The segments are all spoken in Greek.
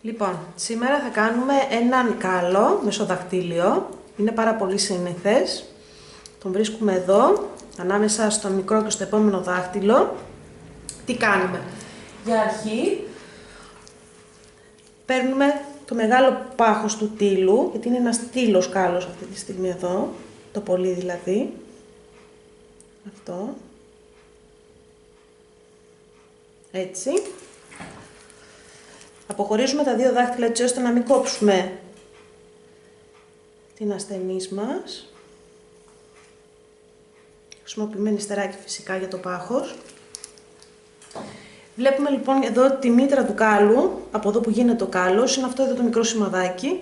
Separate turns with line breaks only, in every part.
Λοιπόν, σήμερα θα κάνουμε έναν κάλο μεσοδαχτύλιο. Είναι πάρα πολύ συνηθές. Τον βρίσκουμε εδώ, ανάμεσα στο μικρό και στο επόμενο δάχτυλο. Τι κάνουμε? Για αρχή, παίρνουμε το μεγάλο πάχος του τύλου, γιατί είναι ένας τύλος κάλος αυτή τη στιγμή εδώ, το πολύ δηλαδή. Αυτό. Έτσι. Αποχωρίζουμε τα δύο δάχτυλα έτσι ώστε να μην κόψουμε την ασθενής μας. Χρησιμοποιούμε νηστεράκι φυσικά για το πάχος. Βλέπουμε λοιπόν εδώ τη μήτρα του κάλου, από εδώ που γίνεται ο κάλος, είναι αυτό εδώ το μικρό σημαδάκι.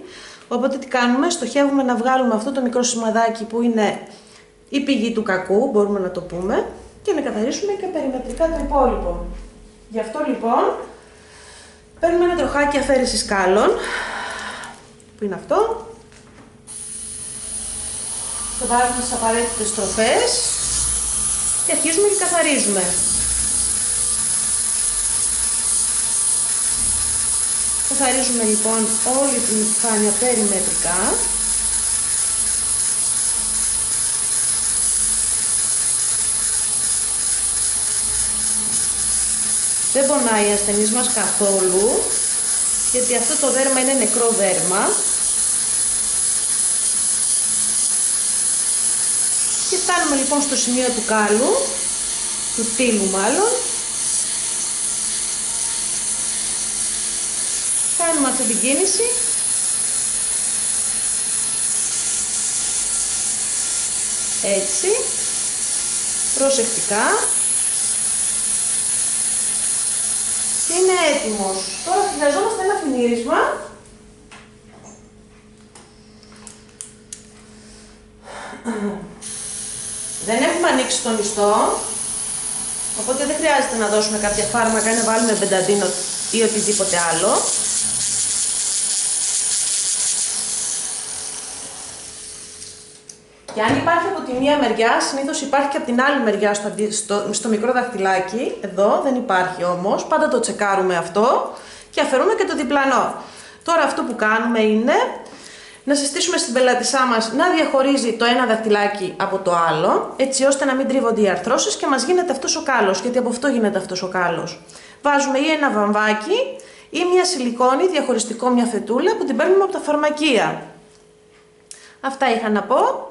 Οπότε τι κάνουμε? Στοχεύουμε να βγάλουμε αυτό το μικρό σημαδάκι που είναι η πηγή του κακού, μπορούμε να το πούμε, και να καθαρίσουμε και περιμετρικά το υπόλοιπο. Γι' αυτό λοιπόν παίρνουμε ένα τροχάκι αφαίρεσης κάλων, που είναι αυτό. Το βάζουμε στις απαραίτητες στροφές και αρχίζουμε και καθαρίζουμε. Καθαρίζουμε λοιπόν όλη την επιφάνεια περιμετρικά. Δεν πονάει η ασθενής μας καθόλου, γιατί αυτό το δέρμα είναι νεκρό δέρμα. Και φτάνουμε λοιπόν στο σημείο του κάλου, του τύλου μάλλον. Κάνουμε αυτή την κίνηση. Έτσι. Προσεκτικά. Και είναι έτοιμος. Τώρα χρειαζόμαστε ένα φινίρισμα. Δεν έχουμε ανοίξει τον ιστό, οπότε δεν χρειάζεται να δώσουμε κάποια φάρμακα ή να βάλουμε μπενταντίνο ή οτιδήποτε άλλο. Και αν υπάρχει από τη μία μεριά, συνήθως υπάρχει και από την άλλη μεριά στο μικρό δαχτυλάκι. Εδώ δεν υπάρχει όμως, πάντα το τσεκάρουμε αυτό και αφαιρούμε και το διπλανό. Τώρα αυτό που κάνουμε είναι να συστήσουμε στην πελάτησά μας να διαχωρίζει το ένα δαχτυλάκι από το άλλο, έτσι ώστε να μην τρίβονται οι αρθρώσεις και μας γίνεται αυτός ο κάλος, γιατί από αυτό γίνεται αυτός ο κάλος. Βάζουμε ή ένα βαμβάκι ή μια σιλικόνη, διαχωριστικό, μια φετούλα που την παίρνουμε από τα φαρμακεία. Αυτά είχα να πω.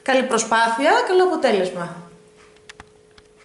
Καλή προσπάθεια, καλό αποτέλεσμα.